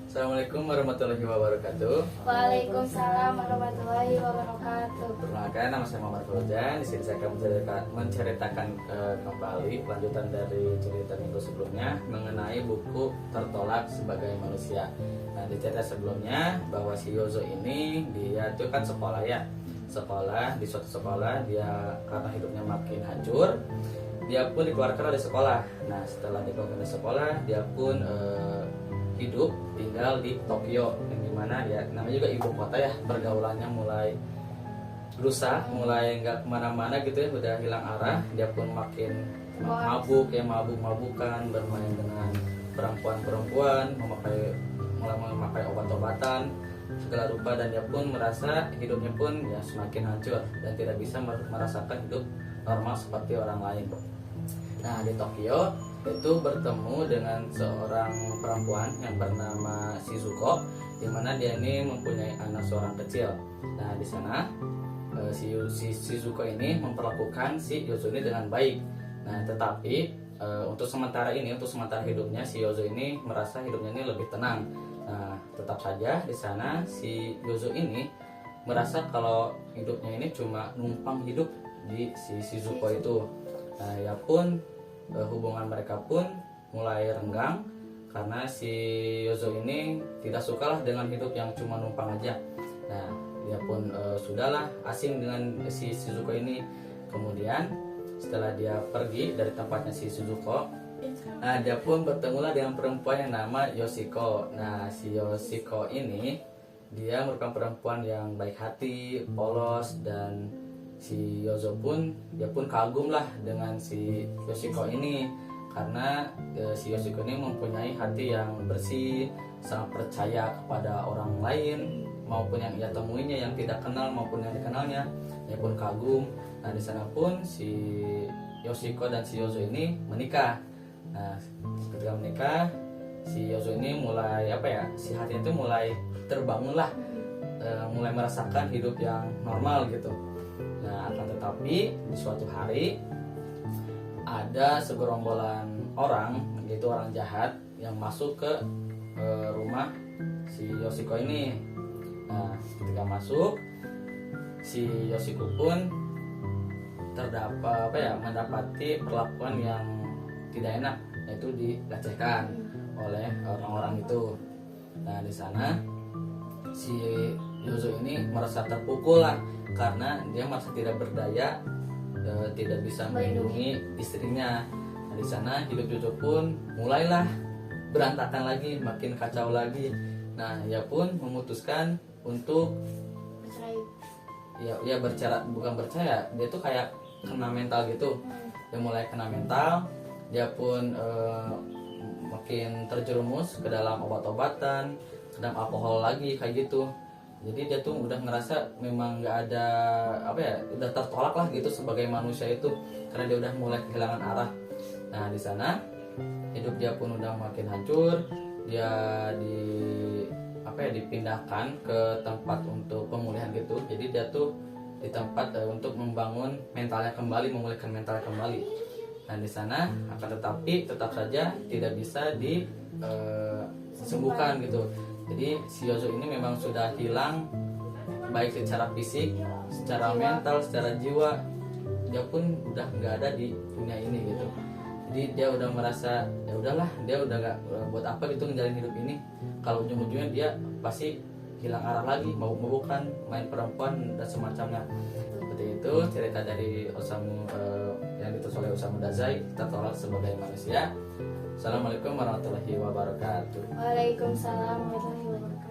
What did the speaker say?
Assalamualaikum warahmatullahi wabarakatuh. Waalaikumsalam warahmatullahi wabarakatuh. Perkenalkan, nama saya Muhammad Fauzan. Di sini saya akan menceritakan kembali lanjutan dari cerita minggu sebelumnya mengenai buku Tertolak Sebagai Manusia. Nah, di cerita sebelumnya bahwa si Yozo ini dia itu kan sekolah ya. Sekolah di suatu sekolah, dia karena hidupnya makin hancur, dia pun dikeluarkan dari sekolah. Nah, setelah dikeluarkan dari sekolah, dia pun hidup tinggal di Tokyo, yang dimana ya namanya juga ibu kota ya, pergaulannya mulai rusak, mulai nggak kemana-mana gitu ya, udah hilang arah. Dia pun makin mabuk ya, mabuk-mabukan, bermain dengan perempuan-perempuan, mulai memakai obat-obatan segala rupa, dan dia pun merasa hidupnya pun ya semakin hancur dan tidak bisa merasakan hidup normal seperti orang lain. Nah, di Tokyo itu bertemu dengan seorang perempuan yang bernama Shizuko, di mana dia ini mempunyai anak seorang kecil. Nah, di sana si Shizuko ini memperlakukan si Yozo ini dengan baik. Nah, tetapi untuk sementara hidupnya si Yozo ini merasa hidupnya ini lebih tenang. Nah, tetap saja di sana si Yozo ini merasa kalau hidupnya ini cuma numpang hidup di si Shizuko itu. Nah, ya pun hubungan mereka pun mulai renggang karena si Yozo ini tidak sukalah dengan hidup yang cuma numpang aja. Nah, dia pun sudahlah asing dengan si Shizuko ini. Kemudian setelah dia pergi dari tempatnya si Shizuko, nah dia pun bertemulah dengan perempuan yang nama Yoshiko. Nah, si Yoshiko ini dia merupakan perempuan yang baik hati, polos, dan si Yozo pun dia pun kagum lah dengan si Yoshiko ini karena si Yoshiko ini mempunyai hati yang bersih, sangat percaya kepada orang lain maupun yang ia temuinya, yang tidak kenal maupun yang dikenalnya. Dia pun kagum. Nah, di sana pun si Yoshiko dan si Yozo ini menikah. Nah, ketika menikah, si Yozo ini mulai si hatinya itu mulai terbangun lah, mulai merasakan hidup yang normal gitu. Nah, akan tetapi di suatu hari ada segerombolan orang, yaitu orang jahat, yang masuk ke rumah si Yoshiko ini. Nah, ketika masuk, si Yoshiko pun mendapati perlakuan yang tidak enak, yaitu dilecehkan oleh orang-orang itu. Nah, di sana si Yozo ini merasa terpukul lah karena dia merasa tidak berdaya, tidak bisa melindungi istrinya. Nah, di sana hidup Yozo pun mulailah berantakan lagi, makin kacau lagi. Nah, ia pun memutuskan untuk bukan percaya, dia tuh kayak kena mental gitu. Dia mulai kena mental, dia pun makin terjerumus ke dalam obat-obatan, ke dalam alkohol lagi kayak gitu. Jadi dia tuh udah ngerasa memang nggak ada udah tertolak lah gitu sebagai manusia itu, karena dia udah mulai kehilangan arah. Nah, di sana hidup dia pun udah makin hancur. Dia dipindahkan ke tempat untuk pemulihan gitu. Jadi dia tuh di tempat untuk membangun mentalnya kembali, memulihkan mentalnya kembali. Nah, di sana akan tetapi tetap saja tidak bisa disembuhkan gitu. Jadi si Yozo ini memang sudah hilang, baik secara fisik, secara mental, secara jiwa. Dia pun udah nggak ada di dunia ini gitu. Jadi dia udah merasa ya udahlah, dia udah nggak buat apa gitu ngejalin hidup ini. Kalau ujung-ujungnya dia pasti hilang arah lagi, mabuk-mabukan, main perempuan dan semacamnya. Seperti itu cerita dari Osamu yang ditulis oleh Osamu Dazai, Tertolak Sebagai Manusia. Assalamualaikum warahmatullahi wabarakatuh. Waalaikumsalam warahmatullahi wabarakatuh.